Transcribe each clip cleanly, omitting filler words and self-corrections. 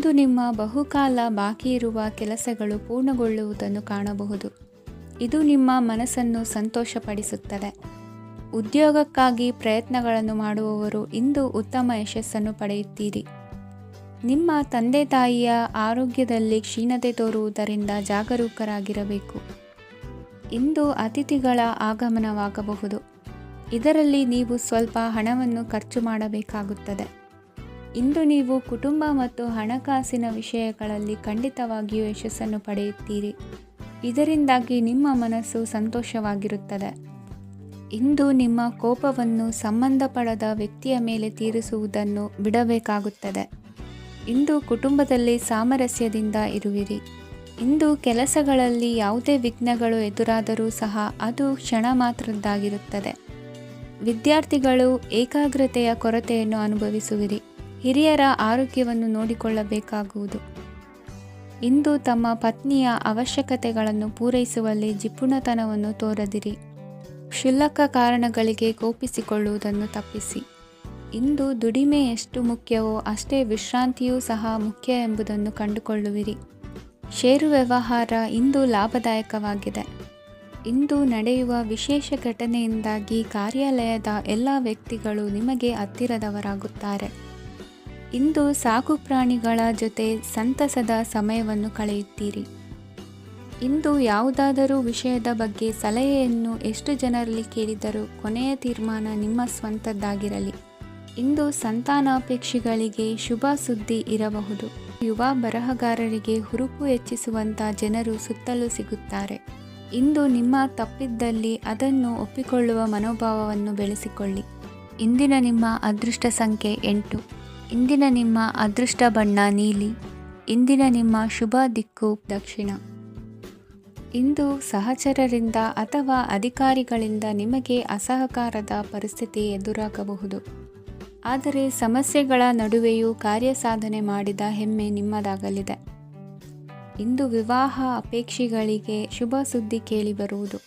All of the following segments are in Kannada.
ಇಂದು ನಿಮ್ಮ ಬಹುಕಾಲ ಬಾಕಿ ಇರುವ ಕೆಲಸಗಳು ಪೂರ್ಣಗೊಳ್ಳುವುದನ್ನು ಕಾಣಬಹುದು. ಇದು ನಿಮ್ಮ ಮನಸ್ಸನ್ನು ಸಂತೋಷಪಡಿಸುತ್ತದೆ. ಉದ್ಯೋಗಕ್ಕಾಗಿ ಪ್ರಯತ್ನಗಳನ್ನು ಮಾಡುವವರು ಇಂದು ಉತ್ತಮ ಯಶಸ್ಸನ್ನು ಪಡೆಯುತ್ತೀರಿ. ನಿಮ್ಮ ತಂದೆ ತಾಯಿಯ ಆರೋಗ್ಯದಲ್ಲಿ ಕ್ಷೀಣತೆ ತೋರುವುದರಿಂದ ಜಾಗರೂಕರಾಗಿರಬೇಕು. ಇಂದು ಅತಿಥಿಗಳ ಆಗಮನವಾಗಬಹುದು. ಇದರಲ್ಲಿ ನೀವು ಸ್ವಲ್ಪ ಹಣವನ್ನು ಖರ್ಚು ಮಾಡಬೇಕಾಗುತ್ತದೆ. ಇಂದು ನೀವು ಕುಟುಂಬ ಮತ್ತು ಹಣಕಾಸಿನ ವಿಷಯಗಳಲ್ಲಿ ಖಂಡಿತವಾಗಿಯೂ ಯಶಸ್ಸನ್ನು ಪಡೆಯುತ್ತೀರಿ. ಇದರಿಂದಾಗಿ ನಿಮ್ಮ ಮನಸ್ಸು ಸಂತೋಷವಾಗಿರುತ್ತದೆ. ಇಂದು ನಿಮ್ಮ ಕೋಪವನ್ನು ಸಂಬಂಧಪಡದ ವ್ಯಕ್ತಿಯ ಮೇಲೆ ತೀರಿಸುವುದನ್ನು ಬಿಡಬೇಕಾಗುತ್ತದೆ. ಇಂದು ಕುಟುಂಬದಲ್ಲಿ ಸಾಮರಸ್ಯದಿಂದ ಇರುವಿರಿ. ಇಂದು ಕೆಲಸಗಳಲ್ಲಿ ಯಾವುದೇ ವಿಘ್ನಗಳು ಎದುರಾದರೂ ಸಹ ಅದು ಕ್ಷಣ ಮಾತ್ರದ್ದಾಗಿರುತ್ತದೆ. ವಿದ್ಯಾರ್ಥಿಗಳು ಏಕಾಗ್ರತೆಯ ಕೊರತೆಯನ್ನು ಅನುಭವಿಸುವಿರಿ. ಹಿರಿಯರ ಆರೋಗ್ಯವನ್ನು ನೋಡಿಕೊಳ್ಳಬೇಕಾಗುವುದು. ಇಂದು ತಮ್ಮ ಪತ್ನಿಯ ಅವಶ್ಯಕತೆಗಳನ್ನು ಪೂರೈಸುವಲ್ಲಿ ಜಿಪುಣತನವನ್ನು ತೋರದಿರಿ. ಕ್ಷುಲ್ಲಕ ಕಾರಣಗಳಿಗೆ ಕೋಪಿಸಿಕೊಳ್ಳುವುದನ್ನು ತಪ್ಪಿಸಿ. ಇಂದು ದುಡಿಮೆ ಎಷ್ಟು ಮುಖ್ಯವೋ ಅಷ್ಟೇ ವಿಶ್ರಾಂತಿಯೂ ಸಹ ಮುಖ್ಯ ಎಂಬುದನ್ನು ಕಂಡುಕೊಳ್ಳುವಿರಿ. ಷೇರು ವ್ಯವಹಾರ ಇಂದು ಲಾಭದಾಯಕವಾಗಿದೆ. ಇಂದು ನಡೆಯುವ ವಿಶೇಷ ಘಟನೆಯಿಂದಾಗಿ ಕಾರ್ಯಾಲಯದ ಎಲ್ಲ ವ್ಯಕ್ತಿಗಳು ನಿಮಗೆ ಹತ್ತಿರದವರಾಗುತ್ತಾರೆ. ಇಂದು ಸಾಕು ಪ್ರಾಣಿಗಳ ಜೊತೆ ಸಂತಸದ ಸಮಯವನ್ನು ಕಳೆಯುತ್ತೀರಿ. ಇಂದು ಯಾವುದಾದರೂ ವಿಷಯದ ಬಗ್ಗೆ ಸಲಹೆಯನ್ನು ಎಷ್ಟು ಜನರಲ್ಲಿ ಕೇಳಿದರೂ ಕೊನೆಯ ತೀರ್ಮಾನ ನಿಮ್ಮ ಸ್ವಂತದ್ದಾಗಿರಲಿ. ಇಂದು ಸಂತಾನಾಪೇಕ್ಷಿಗಳಿಗೆ ಶುಭ ಸುದ್ದಿ ಇರಬಹುದು. ಯುವ ಬರಹಗಾರರಿಗೆ ಹುರುಪು ಹೆಚ್ಚಿಸುವಂಥ ಜನರು ಸುತ್ತಲೂ ಸಿಗುತ್ತಾರೆ. ಇಂದು ನಿಮ್ಮ ತಪ್ಪಿದ್ದಲ್ಲಿ ಅದನ್ನು ಒಪ್ಪಿಕೊಳ್ಳುವ ಮನೋಭಾವವನ್ನು ಬೆಳೆಸಿಕೊಳ್ಳಿ. ಇಂದಿನ ನಿಮ್ಮ ಅದೃಷ್ಟ ಸಂಖ್ಯೆ 8. ಇಂದಿನ ನಿಮ್ಮ ಅದೃಷ್ಟ ಬಣ್ಣ ನೀಲಿ. ಇಂದಿನ ನಿಮ್ಮ ಶುಭ ದಿಕ್ಕು ದಕ್ಷಿಣ. ಇಂದು ಸಹಚರರಿಂದ ಅಥವಾ ಅಧಿಕಾರಿಗಳಿಂದ ನಿಮಗೆ ಅಸಹಕಾರದ ಪರಿಸ್ಥಿತಿ ಎದುರಾಗಬಹುದು. ಆದರೆ ಸಮಸ್ಯೆಗಳ ನಡುವೆಯೂ ಕಾರ್ಯಸಾಧನೆ ಮಾಡಿದ ಹೆಮ್ಮೆ ನಿಮ್ಮದಾಗಲಿದೆ. ಇಂದು ವಿವಾಹ ಅಪೇಕ್ಷಿಗಳಿಗೆ ಶುಭ ಸುದ್ದಿ ಕೇಳಿಬರುವುದು.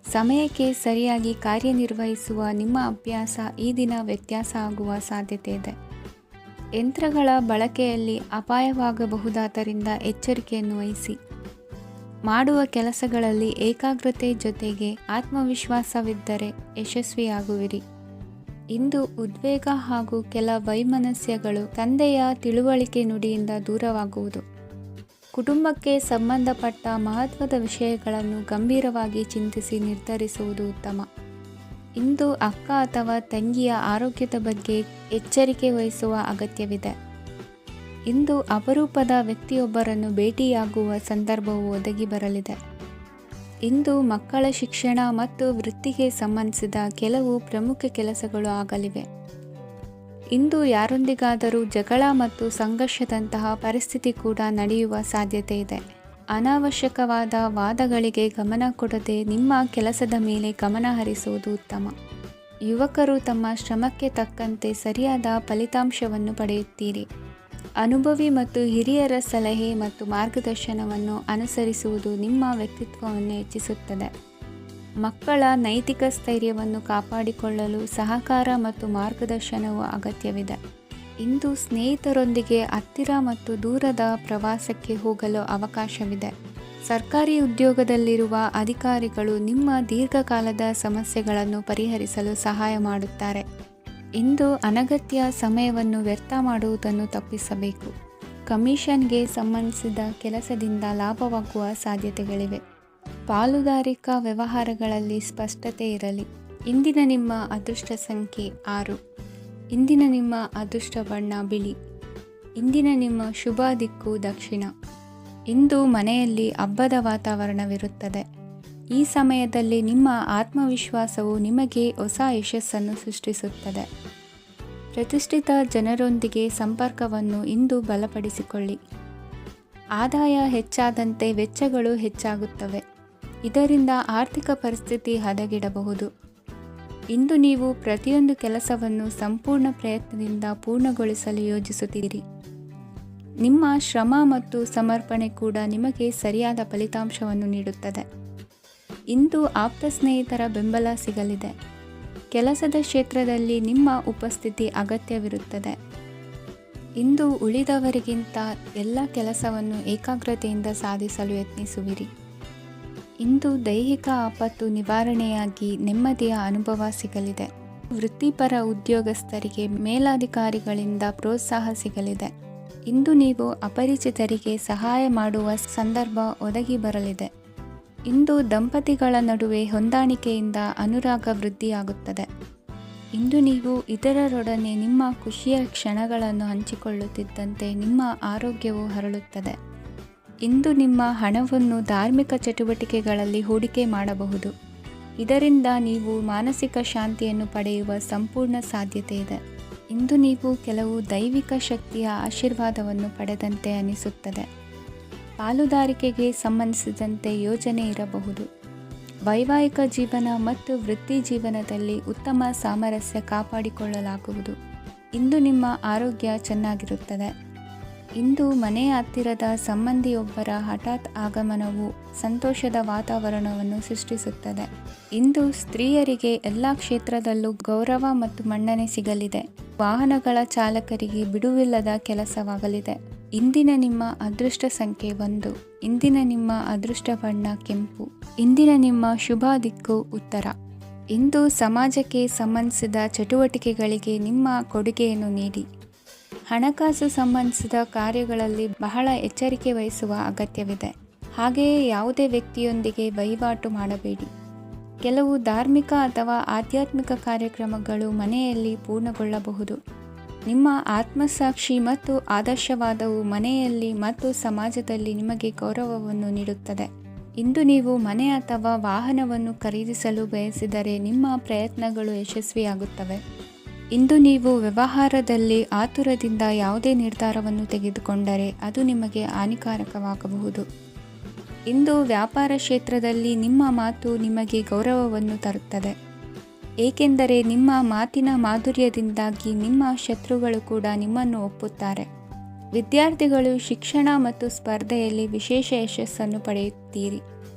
ಸಮಯಕ್ಕೆ ಸರಿಯಾಗಿ ಕಾರ್ಯನಿರ್ವಹಿಸುವ ನಿಮ್ಮ ಅಭ್ಯಾಸ ಈ ದಿನ ವ್ಯತ್ಯಾಸ ಆಗುವ ಸಾಧ್ಯತೆ ಇದೆ. ಯಂತ್ರಗಳ ಬಳಕೆಯಲ್ಲಿ ಅಪಾಯವಾಗಬಹುದಾದ್ದರಿಂದ ಎಚ್ಚರಿಕೆಯನ್ನು ವಹಿಸಿ. ಮಾಡುವ ಕೆಲಸಗಳಲ್ಲಿ ಏಕಾಗ್ರತೆ ಜೊತೆಗೆ ಆತ್ಮವಿಶ್ವಾಸವಿದ್ದರೆ ಯಶಸ್ವಿಯಾಗುವಿರಿ. ಇಂದು ಉದ್ವೇಗ ಹಾಗೂ ಕೆಲ ವೈಮನಸ್ಯಗಳು ತಂದೆಯ ತಿಳುವಳಿಕೆ ನುಡಿಯಿಂದ ದೂರವಾಗುವುದು. ಕುಟುಂಬಕ್ಕೆ ಸಂಬಂಧಪಟ್ಟ ಮಹತ್ವದ ವಿಷಯಗಳನ್ನು ಗಂಭೀರವಾಗಿ ಚಿಂತಿಸಿ ನಿರ್ಧರಿಸುವುದು ಉತ್ತಮ. ಇಂದು ಅಕ್ಕ ಅಥವಾ ತಂಗಿಯ ಆರೋಗ್ಯದ ಬಗ್ಗೆ ಎಚ್ಚರಿಕೆ ವಹಿಸುವ ಅಗತ್ಯವಿದೆ. ಇಂದು ಅಪರೂಪದ ವ್ಯಕ್ತಿಯೊಬ್ಬರನ್ನು ಭೇಟಿಯಾಗುವ ಸಂದರ್ಭವು ಒದಗಿ ಬರಲಿದೆ. ಇಂದು ಮಕ್ಕಳ ಶಿಕ್ಷಣ ಮತ್ತು ವೃತ್ತಿಗೆ ಸಂಬಂಧಿಸಿದ ಕೆಲವು ಪ್ರಮುಖ ಕೆಲಸಗಳು ಆಗಲಿವೆ. ಇಂದು ಯಾರೊಂದಿಗಾದರೂ ಜಗಳ ಮತ್ತು ಸಂಘರ್ಷದಂತಹ ಪರಿಸ್ಥಿತಿ ಕೂಡ ನಡೆಯುವ ಸಾಧ್ಯತೆ ಇದೆ. ಅನಾವಶ್ಯಕವಾದ ವಾದಗಳಿಗೆ ಗಮನ ಕೊಡದೆ ನಿಮ್ಮ ಕೆಲಸದ ಮೇಲೆ ಗಮನ ಹರಿಸುವುದು ಉತ್ತಮ. ಯುವಕರು ತಮ್ಮ ಶ್ರಮಕ್ಕೆ ತಕ್ಕಂತೆ ಸರಿಯಾದ ಫಲಿತಾಂಶವನ್ನು ಪಡೆಯುತ್ತೀರಿ. ಅನುಭವಿ ಮತ್ತು ಹಿರಿಯರ ಸಲಹೆ ಮತ್ತು ಮಾರ್ಗದರ್ಶನವನ್ನು ಅನುಸರಿಸುವುದು ನಿಮ್ಮ ವ್ಯಕ್ತಿತ್ವವನ್ನು ಹೆಚ್ಚಿಸುತ್ತದೆ. ಮಕ್ಕಳ ನೈತಿಕ ಸ್ಥೈರ್ಯವನ್ನು ಕಾಪಾಡಿಕೊಳ್ಳಲು ಸಹಕಾರ ಮತ್ತು ಮಾರ್ಗದರ್ಶನವು ಅಗತ್ಯವಿದೆ. ಇಂದು ಸ್ನೇಹಿತರೊಂದಿಗೆ ಹತ್ತಿರ ಮತ್ತು ದೂರದ ಪ್ರವಾಸಕ್ಕೆ ಹೋಗಲು ಅವಕಾಶವಿದೆ. ಸರ್ಕಾರಿ ಉದ್ಯೋಗದಲ್ಲಿರುವ ಅಧಿಕಾರಿಗಳು ನಿಮ್ಮ ದೀರ್ಘಕಾಲದ ಸಮಸ್ಯೆಗಳನ್ನು ಪರಿಹರಿಸಲು ಸಹಾಯ ಮಾಡುತ್ತಾರೆ. ಇಂದು ಅನಗತ್ಯ ಸಮಯವನ್ನು ವ್ಯರ್ಥ ಮಾಡುವುದನ್ನು ತಪ್ಪಿಸಬೇಕು. ಕಮಿಷನ್ಗೆ ಸಂಬಂಧಿಸಿದ ಕೆಲಸದಿಂದ ಲಾಭವಾಗುವ ಸಾಧ್ಯತೆಗಳಿವೆ. ಪಾಲುದಾರಿಕಾ ವ್ಯವಹಾರಗಳಲ್ಲಿ ಸ್ಪಷ್ಟತೆ ಇರಲಿ. ಇಂದಿನ ನಿಮ್ಮ ಅದೃಷ್ಟ ಸಂಖ್ಯೆ 6. ಇಂದಿನ ನಿಮ್ಮ ಅದೃಷ್ಟ ಬಣ್ಣ ಬಿಳಿ. ಇಂದಿನ ನಿಮ್ಮ ಶುಭ ದಿಕ್ಕು ದಕ್ಷಿಣ. ಇಂದು ಮನೆಯಲ್ಲಿ ಹಬ್ಬದ ವಾತಾವರಣವಿರುತ್ತದೆ. ಈ ಸಮಯದಲ್ಲಿ ನಿಮ್ಮ ಆತ್ಮವಿಶ್ವಾಸವು ನಿಮಗೆ ಹೊಸ ಯಶಸ್ಸನ್ನು ಸೃಷ್ಟಿಸುತ್ತದೆ. ಪ್ರತಿಷ್ಠಿತ ಜನರೊಂದಿಗೆ ಸಂಪರ್ಕವನ್ನು ಇಂದು ಬಲಪಡಿಸಿಕೊಳ್ಳಿ. ಆದಾಯ ಹೆಚ್ಚಾದಂತೆ ವೆಚ್ಚಗಳು ಹೆಚ್ಚಾಗುತ್ತವೆ. ಇದರಿಂದ ಆರ್ಥಿಕ ಪರಿಸ್ಥಿತಿ ಹದಗೆಡಬಹುದು. ಇಂದು ನೀವು ಪ್ರತಿಯೊಂದು ಕೆಲಸವನ್ನು ಸಂಪೂರ್ಣ ಪ್ರಯತ್ನದಿಂದ ಪೂರ್ಣಗೊಳಿಸಲು ಯೋಜಿಸುತ್ತೀರಿ. ನಿಮ್ಮ ಶ್ರಮ ಮತ್ತು ಸಮರ್ಪಣೆ ಕೂಡ ನಿಮಗೆ ಸರಿಯಾದ ಫಲಿತಾಂಶವನ್ನು ನೀಡುತ್ತದೆ. ಇಂದು ಆಪ್ತ ಸ್ನೇಹಿತರ ಬೆಂಬಲ ಸಿಗಲಿದೆ. ಕೆಲಸದ ಕ್ಷೇತ್ರದಲ್ಲಿ ನಿಮ್ಮ ಉಪಸ್ಥಿತಿ ಅಗತ್ಯವಿರುತ್ತದೆ. ಇಂದು ಉಳಿದವರಿಗಿಂತ ಎಲ್ಲ ಕೆಲಸವನ್ನು ಏಕಾಗ್ರತೆಯಿಂದ ಸಾಧಿಸಲು ಯತ್ನಿಸುವಿರಿ. ಇಂದು ದೈಹಿಕ ಆಪತ್ತು ನಿವಾರಣೆಯಾಗಿ ನೆಮ್ಮದಿಯ ಅನುಭವ ಸಿಗಲಿದೆ. ವೃತ್ತಿಪರ ಉದ್ಯೋಗಸ್ಥರಿಗೆ ಮೇಲಾಧಿಕಾರಿಗಳಿಂದ ಪ್ರೋತ್ಸಾಹ ಸಿಗಲಿದೆ. ಇಂದು ನೀವು ಅಪರಿಚಿತರಿಗೆ ಸಹಾಯ ಮಾಡುವ ಸಂದರ್ಭ ಒದಗಿ ಬರಲಿದೆ. ಇಂದು ದಂಪತಿಗಳ ನಡುವೆ ಹೊಂದಾಣಿಕೆಯಿಂದ ಅನುರಾಗ ವೃದ್ಧಿಯಾಗುತ್ತದೆ. ಇಂದು ನೀವು ಇತರರೊಡನೆ ನಿಮ್ಮ ಖುಷಿಯ ಕ್ಷಣಗಳನ್ನು ಹಂಚಿಕೊಳ್ಳುತ್ತಿದ್ದಂತೆ ನಿಮ್ಮ ಆರೋಗ್ಯವು ಹರಳುತ್ತದೆ. ಇಂದು ನಿಮ್ಮ ಹಣವನ್ನು ಧಾರ್ಮಿಕ ಚಟುವಟಿಕೆಗಳಲ್ಲಿ ಹೂಡಿಕೆ ಮಾಡಬಹುದು. ಇದರಿಂದ ನೀವು ಮಾನಸಿಕ ಶಾಂತಿಯನ್ನು ಪಡೆಯುವ ಸಂಪೂರ್ಣ ಸಾಧ್ಯತೆ ಇದೆ. ಇಂದು ನೀವು ಕೆಲವು ದೈವಿಕ ಶಕ್ತಿಯ ಆಶೀರ್ವಾದವನ್ನು ಪಡೆದಂತೆ ಅನಿಸುತ್ತದೆ. ಪಾಲುದಾರಿಕೆಗೆ ಸಂಬಂಧಿಸಿದಂತೆ ಯೋಜನೆ ಇರಬಹುದು. ವೈವಾಹಿಕ ಜೀವನ ಮತ್ತು ವೃತ್ತಿ ಜೀವನದಲ್ಲಿ ಉತ್ತಮ ಸಾಮರಸ್ಯ ಕಾಪಾಡಿಕೊಳ್ಳಲಾಗುವುದು. ಇಂದು ನಿಮ್ಮ ಆರೋಗ್ಯ ಚೆನ್ನಾಗಿರುತ್ತದೆ. ಇಂದು ಮನೆಯ ಹತ್ತಿರದ ಸಂಬಂಧಿಯೊಬ್ಬರ ಹಠಾತ್ ಆಗಮನವು ಸಂತೋಷದ ವಾತಾವರಣವನ್ನು ಸೃಷ್ಟಿಸುತ್ತದೆ. ಇಂದು ಸ್ತ್ರೀಯರಿಗೆ ಎಲ್ಲ ಕ್ಷೇತ್ರದಲ್ಲೂ ಗೌರವ ಮತ್ತು ಮನ್ನಣೆ ಸಿಗಲಿದೆ. ವಾಹನಗಳ ಚಾಲಕರಿಗೆ ಬಿಡುವಿಲ್ಲದ ಕೆಲಸವಾಗಲಿದೆ. ಇಂದಿನ ನಿಮ್ಮ ಅದೃಷ್ಟ ಸಂಖ್ಯೆ 1. ಇಂದಿನ ನಿಮ್ಮ ಅದೃಷ್ಟ ಬಣ್ಣ ಕೆಂಪು. ಇಂದಿನ ನಿಮ್ಮ ಶುಭ ದಿಕ್ಕು ಉತ್ತರ. ಇಂದು ಸಮಾಜಕ್ಕೆ ಸಂಬಂಧಿಸಿದ ಚಟುವಟಿಕೆಗಳಿಗೆ ನಿಮ್ಮ ಕೊಡುಗೆಯನ್ನು ನೀಡಿ. ಹಣಕಾಸು ಸಂಬಂಧಿಸಿದ ಕಾರ್ಯಗಳಲ್ಲಿ ಬಹಳ ಎಚ್ಚರಿಕೆ ವಹಿಸುವ ಅಗತ್ಯವಿದೆ. ಹಾಗೆಯೇ ಯಾವುದೇ ವ್ಯಕ್ತಿಯೊಂದಿಗೆ ವಹಿವಾಟು ಮಾಡಬೇಡಿ. ಕೆಲವು ಧಾರ್ಮಿಕ ಅಥವಾ ಆಧ್ಯಾತ್ಮಿಕ ಕಾರ್ಯಕ್ರಮಗಳು ಮನೆಯಲ್ಲಿ ಪೂರ್ಣಗೊಳ್ಳಬಹುದು. ನಿಮ್ಮ ಆತ್ಮಸಾಕ್ಷಿ ಮತ್ತು ಆದರ್ಶವಾದವು ಮನೆಯಲ್ಲಿ ಮತ್ತು ಸಮಾಜದಲ್ಲಿ ನಿಮಗೆ ಗೌರವವನ್ನು ನೀಡುತ್ತದೆ. ಇಂದು ನೀವು ಮನೆ ಅಥವಾ ವಾಹನವನ್ನು ಖರೀದಿಸಲು ಬಯಸಿದರೆ ನಿಮ್ಮ ಪ್ರಯತ್ನಗಳು ಯಶಸ್ವಿಯಾಗುತ್ತವೆ. ಇಂದು ನೀವು ವ್ಯವಹಾರದಲ್ಲಿ ಆತುರದಿಂದ ಯಾವುದೇ ನಿರ್ಧಾರವನ್ನು ತೆಗೆದುಕೊಂಡರೆ ಅದು ನಿಮಗೆ ಹಾನಿಕಾರಕವಾಗಬಹುದು. ಇಂದು ವ್ಯಾಪಾರ ಕ್ಷೇತ್ರದಲ್ಲಿ ನಿಮ್ಮ ಮಾತು ನಿಮಗೆ ಗೌರವವನ್ನು ತರುತ್ತದೆ. ಏಕೆಂದರೆ ನಿಮ್ಮ ಮಾತಿನ ಮಾಧುರ್ಯದಿಂದಾಗಿ ನಿಮ್ಮ ಶತ್ರುಗಳು ಕೂಡ ನಿಮ್ಮನ್ನು ಒಪ್ಪುತ್ತಾರೆ. ವಿದ್ಯಾರ್ಥಿಗಳು ಶಿಕ್ಷಣ ಮತ್ತು ಸ್ಪರ್ಧೆಯಲ್ಲಿ ವಿಶೇಷ ಯಶಸ್ಸನ್ನು ಪಡೆಯುತ್ತೀರಿ.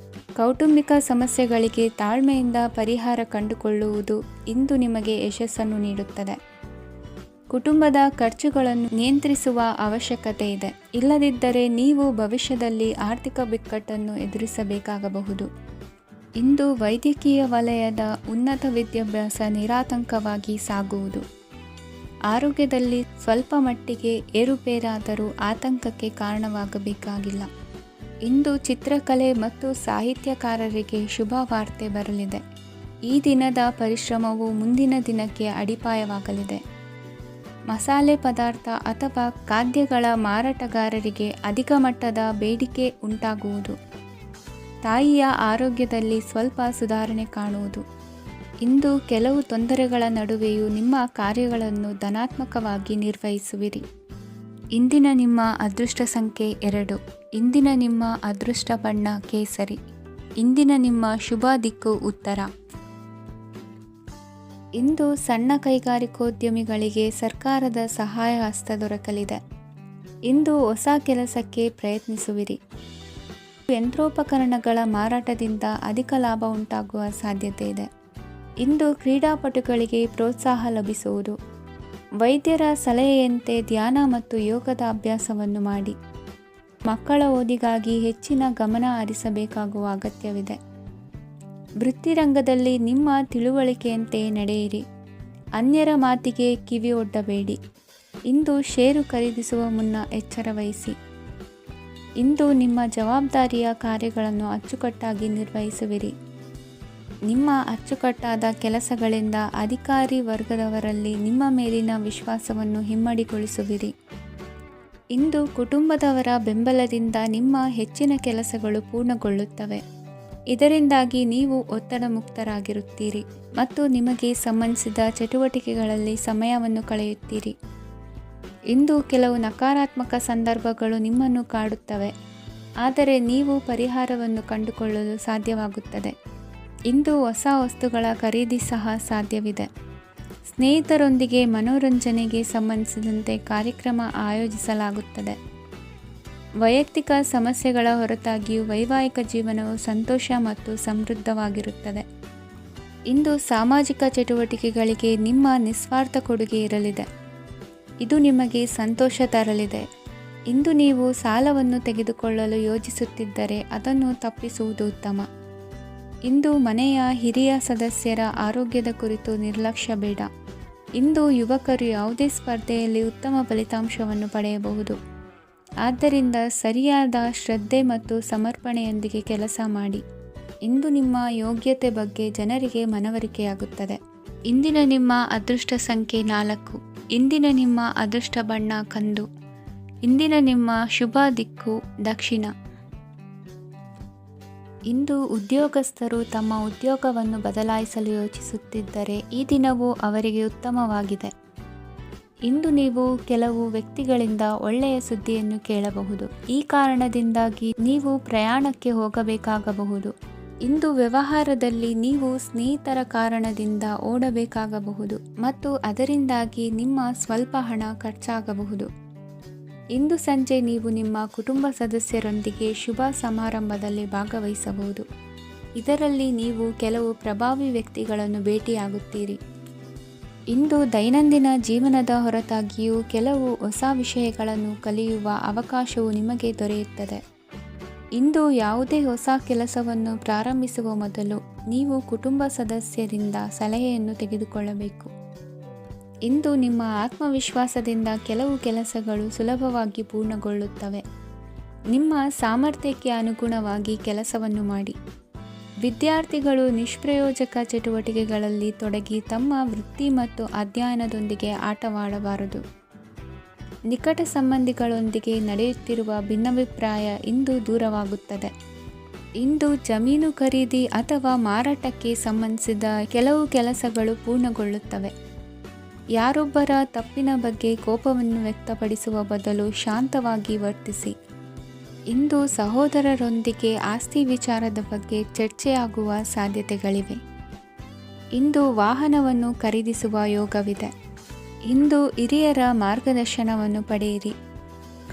ಕೌಟುಂಬಿಕ ಸಮಸ್ಯೆಗಳಿಗೆ ತಾಳ್ಮೆಯಿಂದ ಪರಿಹಾರ ಕಂಡುಕೊಳ್ಳುವುದು ಇಂದು ನಿಮಗೆ ಯಶಸ್ಸನ್ನು ನೀಡುತ್ತದೆ. ಕುಟುಂಬದ ಖರ್ಚುಗಳನ್ನು ನಿಯಂತ್ರಿಸುವ ಅವಶ್ಯಕತೆ ಇದೆ. ಇಲ್ಲದಿದ್ದರೆ ನೀವು ಭವಿಷ್ಯದಲ್ಲಿ ಆರ್ಥಿಕ ಬಿಕ್ಕಟ್ಟನ್ನು ಎದುರಿಸಬೇಕಾಗಬಹುದು. ಇಂದು ವೈದ್ಯಕೀಯ ವಲಯದ ಉನ್ನತ ವಿದ್ಯಾಭ್ಯಾಸ ನಿರಾತಂಕವಾಗಿ ಸಾಗುವುದು. ಆರೋಗ್ಯದಲ್ಲಿ ಸ್ವಲ್ಪ ಮಟ್ಟಿಗೆ ಏರುಪೇರಾದರೂ ಆತಂಕಕ್ಕೆ ಕಾರಣವಾಗಬೇಕಾಗಿಲ್ಲ. ಇಂದು ಚಿತ್ರಕಲೆ ಮತ್ತು ಸಾಹಿತ್ಯಕಾರರಿಗೆ ಶುಭ ವಾರ್ತೆ ಬರಲಿದೆ. ಈ ದಿನದ ಪರಿಶ್ರಮವು ಮುಂದಿನ ದಿನಕ್ಕೆ ಅಡಿಪಾಯವಾಗಲಿದೆ. ಮಸಾಲೆ ಪದಾರ್ಥ ಅಥವಾ ಖಾದ್ಯಗಳ ಮಾರಾಟಗಾರರಿಗೆ ಅಧಿಕ ಮಟ್ಟದ ಬೇಡಿಕೆ ಉಂಟಾಗುವುದು. ತಾಯಿಯ ಆರೋಗ್ಯದಲ್ಲಿ ಸ್ವಲ್ಪ ಸುಧಾರಣೆ ಕಾಣುವುದು. ಇಂದು ಕೆಲವು ತೊಂದರೆಗಳ ನಡುವೆಯೂ ನಿಮ್ಮ ಕಾರ್ಯಗಳನ್ನು ಧನಾತ್ಮಕವಾಗಿ ನಿರ್ವಹಿಸುವಿರಿ. ಇಂದಿನ ನಿಮ್ಮ ಅದೃಷ್ಟ ಸಂಖ್ಯೆ 2. ಇಂದಿನ ನಿಮ್ಮ ಅದೃಷ್ಟ ಬಣ್ಣ ಕೇಸರಿ. ಇಂದಿನ ನಿಮ್ಮ ಶುಭ ದಿಕ್ಕು ಉತ್ತರ. ಇಂದು ಸಣ್ಣ ಕೈಗಾರಿಕೋದ್ಯಮಿಗಳಿಗೆ ಸರ್ಕಾರದ ಸಹಾಯ ಹಸ್ತ ದೊರಕಲಿದೆ. ಇಂದು ಹೊಸ ಕೆಲಸಕ್ಕೆ ಪ್ರಯತ್ನಿಸುವಿರಿ. ಯಂತ್ರೋಪಕರಣಗಳ ಮಾರಾಟದಿಂದ ಅಧಿಕ ಲಾಭ ಉಂಟಾಗುವ ಸಾಧ್ಯತೆ ಇದೆ. ಇಂದು ಕ್ರೀಡಾಪಟುಗಳಿಗೆ ಪ್ರೋತ್ಸಾಹ ಲಭಿಸುವುದು. ವೈದ್ಯರ ಸಲಹೆಯಂತೆ ಧ್ಯಾನ ಮತ್ತು ಯೋಗದ ಅಭ್ಯಾಸವನ್ನು ಮಾಡಿ. ಮಕ್ಕಳ ಓದಿಗಾಗಿ ಹೆಚ್ಚಿನ ಗಮನ ಹರಿಸಬೇಕಾಗುವ ಅಗತ್ಯವಿದೆ. ವೃತ್ತಿರಂಗದಲ್ಲಿ ನಿಮ್ಮ ತಿಳುವಳಿಕೆಯಂತೆ ನಡೆಯಿರಿ. ಅನ್ಯರ ಮಾತಿಗೆ ಕಿವಿ ಒಡ್ಡಬೇಡಿ. ಇಂದು ಷೇರು ಖರೀದಿಸುವ ಮುನ್ನ ಎಚ್ಚರ ವಹಿಸಿ. ಇಂದು ನಿಮ್ಮ ಜವಾಬ್ದಾರಿಯ ಕಾರ್ಯಗಳನ್ನು ಅಚ್ಚುಕಟ್ಟಾಗಿ ನಿರ್ವಹಿಸುವಿರಿ. ನಿಮ್ಮ ಅಚ್ಚುಕಟ್ಟಾದ ಕೆಲಸಗಳಿಂದ ಅಧಿಕಾರಿ ವರ್ಗದವರಲ್ಲಿ ನಿಮ್ಮ ಮೇಲಿನ ವಿಶ್ವಾಸವನ್ನು ಇಮ್ಮಡಿಗೊಳಿಸುವಿರಿ. ಇಂದು ಕುಟುಂಬದವರ ಬೆಂಬಲದಿಂದ ನಿಮ್ಮ ಹೆಚ್ಚಿನ ಕೆಲಸಗಳು ಪೂರ್ಣಗೊಳ್ಳುತ್ತವೆ. ಇದರಿಂದಾಗಿ ನೀವು ಒತ್ತಡ ಮುಕ್ತರಾಗಿರುತ್ತೀರಿ ಮತ್ತು ನಿಮಗೆ ಸಂಬಂಧಿಸಿದ ಚಟುವಟಿಕೆಗಳಲ್ಲಿ ಸಮಯವನ್ನು ಕಳೆಯುತ್ತೀರಿ. ಇಂದು ಕೆಲವು ನಕಾರಾತ್ಮಕ ಸಂದರ್ಭಗಳು ನಿಮ್ಮನ್ನು ಕಾಡುತ್ತವೆ, ಆದರೆ ನೀವು ಪರಿಹಾರವನ್ನು ಕಂಡುಕೊಳ್ಳಲು ಸಾಧ್ಯವಾಗುತ್ತದೆ. ಇಂದು ಹೊಸ ವಸ್ತುಗಳ ಖರೀದಿ ಸಹ ಸಾಧ್ಯವಿದೆ. ಸ್ನೇಹಿತರೊಂದಿಗೆ ಮನೋರಂಜನೆಗೆ ಸಂಬಂಧಿಸಿದಂತೆ ಕಾರ್ಯಕ್ರಮ ಆಯೋಜಿಸಲಾಗುತ್ತದೆ. ವೈಯಕ್ತಿಕ ಸಮಸ್ಯೆಗಳ ಹೊರತಾಗಿಯೂ ವೈವಾಹಿಕ ಜೀವನವು ಸಂತೋಷ ಮತ್ತು ಸಮೃದ್ಧವಾಗಿರುತ್ತದೆ. ಇಂದು ಸಾಮಾಜಿಕ ಚಟುವಟಿಕೆಗಳಿಗೆ ನಿಮ್ಮ ನಿಸ್ವಾರ್ಥ ಕೊಡುಗೆ ಇರಲಿದೆ. ಇದು ನಿಮಗೆ ಸಂತೋಷ ತರಲಿದೆ. ಇಂದು ನೀವು ಸಾಲವನ್ನು ತೆಗೆದುಕೊಳ್ಳಲು ಯೋಜಿಸುತ್ತಿದ್ದರೆ ಅದನ್ನು ತಪ್ಪಿಸುವುದು ಉತ್ತಮ. ಇಂದು ಮನೆಯ ಹಿರಿಯ ಸದಸ್ಯರ ಆರೋಗ್ಯದ ಕುರಿತು ನಿರ್ಲಕ್ಷ್ಯ ಬೇಡ. ಇಂದು ಯುವಕರು ಯಾವುದೇ ಸ್ಪರ್ಧೆಯಲ್ಲಿ ಉತ್ತಮ ಫಲಿತಾಂಶವನ್ನು ಪಡೆಯಬಹುದು. ಆದ್ದರಿಂದ ಸರಿಯಾದ ಶ್ರದ್ಧೆ ಮತ್ತು ಸಮರ್ಪಣೆಯೊಂದಿಗೆ ಕೆಲಸ ಮಾಡಿ. ಇಂದು ನಿಮ್ಮ ಯೋಗ್ಯತೆ ಬಗ್ಗೆ ಜನರಿಗೆ ಮನವರಿಕೆಯಾಗುತ್ತದೆ. ಇಂದಿನ ನಿಮ್ಮ ಅದೃಷ್ಟ ಸಂಖ್ಯೆ 4. ಇಂದಿನ ನಿಮ್ಮ ಅದೃಷ್ಟ ಬಣ್ಣ ಕಂದು. ಇಂದಿನ ನಿಮ್ಮ ಶುಭ ದಿಕ್ಕು ದಕ್ಷಿಣ. ಇಂದು ಉದ್ಯೋಗಸ್ಥರು ತಮ್ಮ ಉದ್ಯೋಗವನ್ನು ಬದಲಾಯಿಸಲು ಯೋಚಿಸುತ್ತಿದ್ದರೆ ಈ ದಿನವೂ ಅವರಿಗೆ ಉತ್ತಮವಾಗಿದೆ. ಇಂದು ನೀವು ಕೆಲವು ವ್ಯಕ್ತಿಗಳಿಂದ ಒಳ್ಳೆಯ ಸುದ್ದಿಯನ್ನು ಕೇಳಬಹುದು. ಈ ಕಾರಣದಿಂದಾಗಿ ನೀವು ಪ್ರಯಾಣಕ್ಕೆ ಹೋಗಬೇಕಾಗಬಹುದು. ಇಂದು ವ್ಯವಹಾರದಲ್ಲಿ ನೀವು ಸ್ನೇಹಿತರ ಕಾರಣದಿಂದ ಓಡಬೇಕಾಗಬಹುದು ಮತ್ತು ಅದರಿಂದಾಗಿ ನಿಮ್ಮ ಸ್ವಲ್ಪ ಹಣ ಖರ್ಚಾಗಬಹುದು. ಇಂದು ಸಂಜೆ ನೀವು ನಿಮ್ಮ ಕುಟುಂಬ ಸದಸ್ಯರೊಂದಿಗೆ ಶುಭ ಸಮಾರಂಭದಲ್ಲಿ ಭಾಗವಹಿಸಬಹುದು. ಇದರಲ್ಲಿ ನೀವು ಕೆಲವು ಪ್ರಭಾವಿ ವ್ಯಕ್ತಿಗಳನ್ನು ಭೇಟಿಯಾಗುತ್ತೀರಿ. ಇಂದು ದೈನಂದಿನ ಜೀವನದ ಹೊರತಾಗಿಯೂ ಕೆಲವು ಹೊಸ ವಿಷಯಗಳನ್ನು ಕಲಿಯುವ ಅವಕಾಶವು ನಿಮಗೆ ದೊರೆಯುತ್ತದೆ. ಇಂದು ಯಾವುದೇ ಹೊಸ ಕೆಲಸವನ್ನು ಪ್ರಾರಂಭಿಸುವ ಮೊದಲು ನೀವು ಕುಟುಂಬ ಸದಸ್ಯರಿಂದ ಸಲಹೆಯನ್ನು ತೆಗೆದುಕೊಳ್ಳಬೇಕು. ಇಂದು ನಿಮ್ಮ ಆತ್ಮವಿಶ್ವಾಸದಿಂದ ಕೆಲವು ಕೆಲಸಗಳು ಸುಲಭವಾಗಿ ಪೂರ್ಣಗೊಳ್ಳುತ್ತವೆ. ನಿಮ್ಮ ಸಾಮರ್ಥ್ಯಕ್ಕೆ ಅನುಗುಣವಾಗಿ ಕೆಲಸವನ್ನು ಮಾಡಿ. ವಿದ್ಯಾರ್ಥಿಗಳು ನಿಷ್ಪ್ರಯೋಜಕ ಚಟುವಟಿಕೆಗಳಲ್ಲಿ ತೊಡಗಿ ತಮ್ಮ ವೃತ್ತಿ ಮತ್ತು ಅಧ್ಯಯನದೊಂದಿಗೆ ಆಟವಾಡಬಾರದು. ನಿಕಟ ಸಂಬಂಧಿಗಳೊಂದಿಗೆ ನಡೆಯುತ್ತಿರುವ ಭಿನ್ನಾಭಿಪ್ರಾಯ ಇಂದು ದೂರವಾಗುತ್ತದೆ. ಇಂದು ಜಮೀನು ಖರೀದಿ ಅಥವಾ ಮಾರಾಟಕ್ಕೆ ಸಂಬಂಧಿಸಿದ ಕೆಲವು ಕೆಲಸಗಳು ಪೂರ್ಣಗೊಳ್ಳುತ್ತವೆ. ಯಾರೊಬ್ಬರ ತಪ್ಪಿನ ಬಗ್ಗೆ ಕೋಪವನ್ನು ವ್ಯಕ್ತಪಡಿಸುವ ಬದಲು ಶಾಂತವಾಗಿ ವರ್ತಿಸಿ. ಇಂದು ಸಹೋದರರೊಂದಿಗೆ ಆಸ್ತಿ ವಿಚಾರದ ಬಗ್ಗೆ ಚರ್ಚೆಯಾಗುವ ಸಾಧ್ಯತೆಗಳಿವೆ. ಇಂದು ವಾಹನವನ್ನು ಖರೀದಿಸುವ ಯೋಗವಿದೆ. ಇಂದು ಹಿರಿಯರ ಮಾರ್ಗದರ್ಶನವನ್ನು ಪಡೆಯಿರಿ.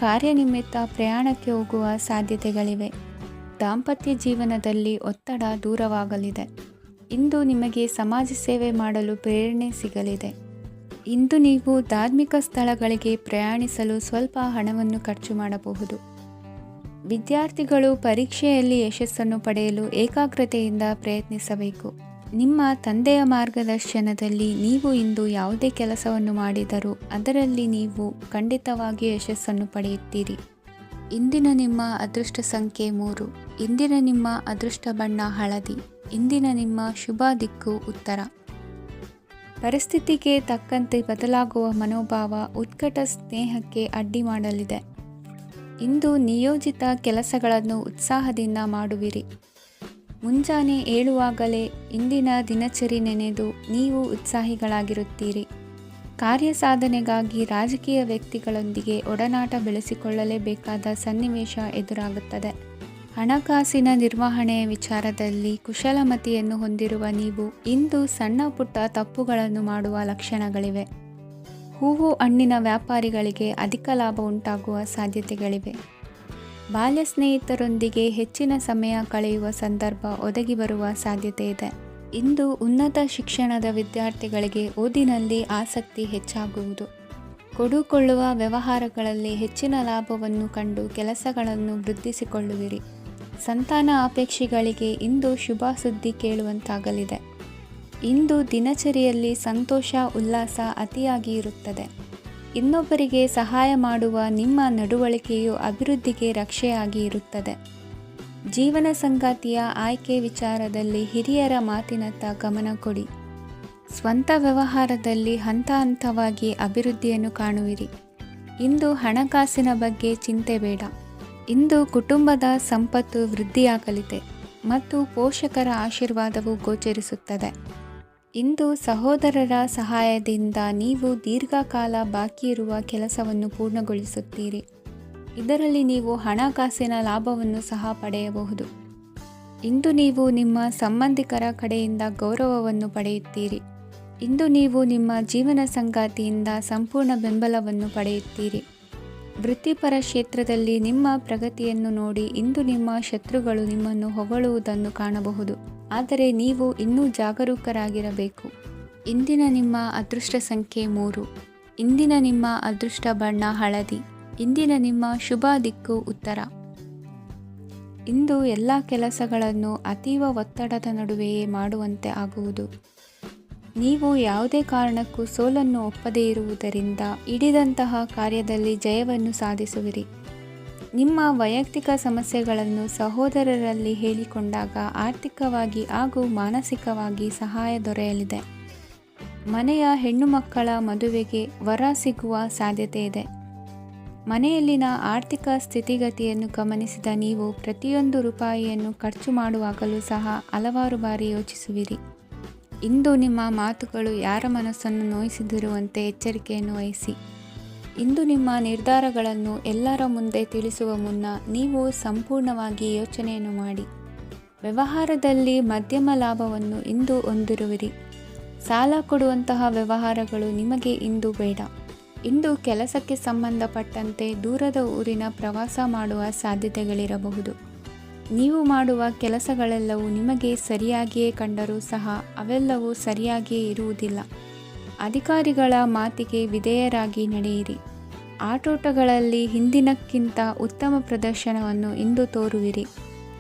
ಕಾರ್ಯನಿಮಿತ್ತ ಪ್ರಯಾಣಕ್ಕೆ ಹೋಗುವ ಸಾಧ್ಯತೆಗಳಿವೆ. ದಾಂಪತ್ಯ ಜೀವನದಲ್ಲಿ ಒತ್ತಡ ದೂರವಾಗಲಿದೆ. ಇಂದು ನಿಮಗೆ ಸಮಾಜ ಸೇವೆ ಮಾಡಲು ಪ್ರೇರಣೆ ಸಿಗಲಿದೆ. ಇಂದು ನೀವು ಧಾರ್ಮಿಕ ಸ್ಥಳಗಳಿಗೆ ಪ್ರಯಾಣಿಸಲು ಸ್ವಲ್ಪ ಹಣವನ್ನು ಖರ್ಚು ಮಾಡಬಹುದು. ವಿದ್ಯಾರ್ಥಿಗಳು ಪರೀಕ್ಷೆಯಲ್ಲಿ ಯಶಸ್ಸನ್ನು ಪಡೆಯಲು ಏಕಾಗ್ರತೆಯಿಂದ ಪ್ರಯತ್ನಿಸಬೇಕು. ನಿಮ್ಮ ತಂದೆಯ ಮಾರ್ಗದರ್ಶನದಲ್ಲಿ ನೀವು ಇಂದು ಯಾವುದೇ ಕೆಲಸವನ್ನು ಮಾಡಿದರೂ ಅದರಲ್ಲಿ ನೀವು ಖಂಡಿತವಾಗಿಯೂ ಯಶಸ್ಸನ್ನು ಪಡೆಯುತ್ತೀರಿ. ಇಂದಿನ ನಿಮ್ಮ ಅದೃಷ್ಟ ಸಂಖ್ಯೆ 3. ಇಂದಿನ ನಿಮ್ಮ ಅದೃಷ್ಟ ಬಣ್ಣ ಹಳದಿ. ಇಂದಿನ ನಿಮ್ಮ ಶುಭ ದಿಕ್ಕು ಉತ್ತರ. ಪರಿಸ್ಥಿತಿಗೆ ತಕ್ಕಂತೆ ಬದಲಾಗುವ ಮನೋಭಾವ ಉತ್ಕಟ ಸ್ನೇಹಕ್ಕೆ ಅಡ್ಡಿ ಮಾಡಲಿದೆ. ಇಂದು ನಿಯೋಜಿತ ಕೆಲಸಗಳನ್ನು ಉತ್ಸಾಹದಿಂದ ಮಾಡುವಿರಿ. ಮುಂಜಾನೆ ಏಳುವಾಗಲೇ ಇಂದಿನ ದಿನಚರಿ ನೆನೆದು ನೀವು ಉತ್ಸಾಹಿಗಳಾಗಿರುತ್ತೀರಿ. ಕಾರ್ಯಸಾಧನೆಗಾಗಿ ರಾಜಕೀಯ ವ್ಯಕ್ತಿಗಳೊಂದಿಗೆ ಒಡನಾಟ ಬೆಳೆಸಿಕೊಳ್ಳಲೇಬೇಕಾದ ಸನ್ನಿವೇಶ ಎದುರಾಗುತ್ತದೆ. ಹಣಕಾಸಿನ ನಿರ್ವಹಣೆಯ ವಿಚಾರದಲ್ಲಿ ಕುಶಲಮತಿಯನ್ನು ಹೊಂದಿರುವ ನೀವು ಇಂದು ಸಣ್ಣ ಪುಟ್ಟ ತಪ್ಪುಗಳನ್ನು ಮಾಡುವ ಲಕ್ಷಣಗಳಿವೆ. ಹೂವು ಹಣ್ಣಿನ ವ್ಯಾಪಾರಿಗಳಿಗೆ ಅಧಿಕ ಲಾಭ ಉಂಟಾಗುವ ಸಾಧ್ಯತೆಗಳಿವೆ. ಬಾಲ್ಯ ಸ್ನೇಹಿತರೊಂದಿಗೆ ಹೆಚ್ಚಿನ ಸಮಯ ಕಳೆಯುವ ಸಂದರ್ಭ ಒದಗಿ ಬರುವ ಸಾಧ್ಯತೆ ಇದೆ. ಇಂದು ಉನ್ನತ ಶಿಕ್ಷಣದ ವಿದ್ಯಾರ್ಥಿಗಳಿಗೆ ಓದಿನಲ್ಲಿ ಆಸಕ್ತಿ ಹೆಚ್ಚಾಗುವುದು. ಕೊಡುಕೊಳ್ಳುವ ವ್ಯವಹಾರಗಳಲ್ಲಿ ಹೆಚ್ಚಿನ ಲಾಭವನ್ನು ಕಂಡು ಕೆಲಸಗಳನ್ನು ವೃದ್ಧಿಸಿಕೊಳ್ಳುವಿರಿ. ಸಂತಾನ ಅಪೇಕ್ಷಿಗಳಿಗೆ ಇಂದು ಶುಭ ಸುದ್ದಿ ಕೇಳುವಂತಾಗಲಿದೆ. ಇಂದು ದಿನಚರಿಯಲ್ಲಿ ಸಂತೋಷ ಉಲ್ಲಾಸ ಅತಿಯಾಗಿ ಇರುತ್ತದೆ. ಇನ್ನೊಬ್ಬರಿಗೆ ಸಹಾಯ ಮಾಡುವ ನಿಮ್ಮ ನಡವಳಿಕೆಯು ಅಭಿವೃದ್ಧಿಗೆ ರಕ್ಷೆಯಾಗಿ ಇರುತ್ತದೆ. ಜೀವನ ಸಂಗಾತಿಯ ಆಯ್ಕೆ ವಿಚಾರದಲ್ಲಿ ಹಿರಿಯರ ಮಾತಿನತ್ತ ಗಮನ ಕೊಡಿ. ಸ್ವಂತ ವ್ಯವಹಾರದಲ್ಲಿ ಹಂತ ಹಂತವಾಗಿ ಅಭಿವೃದ್ಧಿಯನ್ನು ಕಾಣುವಿರಿ. ಇಂದು ಹಣಕಾಸಿನ ಬಗ್ಗೆ ಚಿಂತೆ ಬೇಡ. ಇಂದು ಕುಟುಂಬದ ಸಂಪತ್ತು ವೃದ್ಧಿಯಾಗಲಿದೆ ಮತ್ತು ಪೋಷಕರ ಆಶೀರ್ವಾದವು ಗೋಚರಿಸುತ್ತದೆ. ಇಂದು ಸಹೋದರರ ಸಹಾಯದಿಂದ ನೀವು ದೀರ್ಘಕಾಲ ಬಾಕಿ ಇರುವ ಕೆಲಸವನ್ನು ಪೂರ್ಣಗೊಳಿಸುತ್ತೀರಿ. ಇದರಲ್ಲಿ ನೀವು ಹಣಕಾಸಿನ ಲಾಭವನ್ನು ಸಹ ಪಡೆಯಬಹುದು. ಇಂದು ನೀವು ನಿಮ್ಮ ಸಂಬಂಧಿಕರ ಕಡೆಯಿಂದ ಗೌರವವನ್ನು ಪಡೆಯುತ್ತೀರಿ. ಇಂದು ನೀವು ನಿಮ್ಮ ಜೀವನ ಸಂಗಾತಿಯಿಂದ ಸಂಪೂರ್ಣ ಬೆಂಬಲವನ್ನು ಪಡೆಯುತ್ತೀರಿ. ವೃತ್ತಿಪರ ಕ್ಷೇತ್ರದಲ್ಲಿ ನಿಮ್ಮ ಪ್ರಗತಿಯನ್ನು ನೋಡಿ ಇಂದು ನಿಮ್ಮ ಶತ್ರುಗಳು ನಿಮ್ಮನ್ನು ಹೊಗಳುವುದನ್ನು ಕಾಣಬಹುದು. ಆದರೆ ನೀವು ಇನ್ನೂ ಜಾಗರೂಕರಾಗಿರಬೇಕು. ಇಂದಿನ ನಿಮ್ಮ ಅದೃಷ್ಟ ಸಂಖ್ಯೆ 3. ಇಂದಿನ ನಿಮ್ಮ ಅದೃಷ್ಟ ಬಣ್ಣ ಹಳದಿ. ಇಂದಿನ ನಿಮ್ಮ ಶುಭ ದಿಕ್ಕು ಉತ್ತರ. ಇಂದು ಎಲ್ಲ ಕೆಲಸಗಳನ್ನು ಅತೀವ ಒತ್ತಡದ ನಡುವೆಯೇ ಮಾಡುವಂತೆ ಆಗುವುದು. ನೀವು ಯಾವುದೇ ಕಾರಣಕ್ಕೂ ಸೋಲನ್ನು ಒಪ್ಪದೇ ಇರುವುದರಿಂದ ಹಿಡಿದಂತಹ ಕಾರ್ಯದಲ್ಲಿ ಜಯವನ್ನು ಸಾಧಿಸುವಿರಿ. ನಿಮ್ಮ ವೈಯಕ್ತಿಕ ಸಮಸ್ಯೆಗಳನ್ನು ಸಹೋದರರಲ್ಲಿ ಹೇಳಿಕೊಂಡಾಗ ಆರ್ಥಿಕವಾಗಿ ಹಾಗೂ ಮಾನಸಿಕವಾಗಿ ಸಹಾಯ ದೊರೆಯಲಿದೆ. ಮನೆಯ ಹೆಣ್ಣು ಮಕ್ಕಳ ಮದುವೆಗೆ ವರ ಸಿಗುವ ಸಾಧ್ಯತೆ ಇದೆ. ಮನೆಯಲ್ಲಿನ ಆರ್ಥಿಕ ಸ್ಥಿತಿಗತಿಯನ್ನು ಗಮನಿಸಿದ ನೀವು ಪ್ರತಿಯೊಂದು ರೂಪಾಯಿಯನ್ನು ಖರ್ಚು ಮಾಡುವಾಗಲೂ ಸಹ ಹಲವಾರು ಬಾರಿ ಯೋಚಿಸುವಿರಿ. ಇಂದು ನಿಮ್ಮ ಮಾತುಗಳು ಯಾರ ಮನಸ್ಸನ್ನು ನೋಯಿಸದಿರುವಂತೆ ಎಚ್ಚರಿಕೆಯನ್ನು ವಹಿಸಿ. ಇಂದು ನಿಮ್ಮ ನಿರ್ಧಾರಗಳನ್ನು ಎಲ್ಲರ ಮುಂದೆ ತಿಳಿಸುವ ಮುನ್ನ ನೀವು ಸಂಪೂರ್ಣವಾಗಿ ಯೋಚನೆಯನ್ನು ಮಾಡಿ. ವ್ಯವಹಾರದಲ್ಲಿ ಮಧ್ಯಮ ಲಾಭವನ್ನು ಇಂದು ಹೊಂದಿರುವಿರಿ. ಸಾಲ ಕೊಡುವಂತಹ ವ್ಯವಹಾರಗಳು ನಿಮಗೆ ಇಂದು ಬೇಡ. ಇಂದು ಕೆಲಸಕ್ಕೆ ಸಂಬಂಧಪಟ್ಟಂತೆ ದೂರದ ಊರಿನ ಪ್ರವಾಸ ಮಾಡುವ ಸಾಧ್ಯತೆಗಳಿರಬಹುದು. ನೀವು ಮಾಡುವ ಕೆಲಸಗಳೆಲ್ಲವೂ ನಿಮಗೆ ಸರಿಯಾಗಿಯೇ ಕಂಡರೂ ಸಹ ಅವೆಲ್ಲವೂ ಸರಿಯಾಗಿಯೇ ಇರುವುದಿಲ್ಲ. ಅಧಿಕಾರಿಗಳ ಮಾತಿಗೆ ವಿಧೇಯರಾಗಿ ನಡೆಯಿರಿ. ಆಟೋಟಗಳಲ್ಲಿ ಹಿಂದಿನಕ್ಕಿಂತ ಉತ್ತಮ ಪ್ರದರ್ಶನವನ್ನು ಇಂದು ತೋರುವಿರಿ.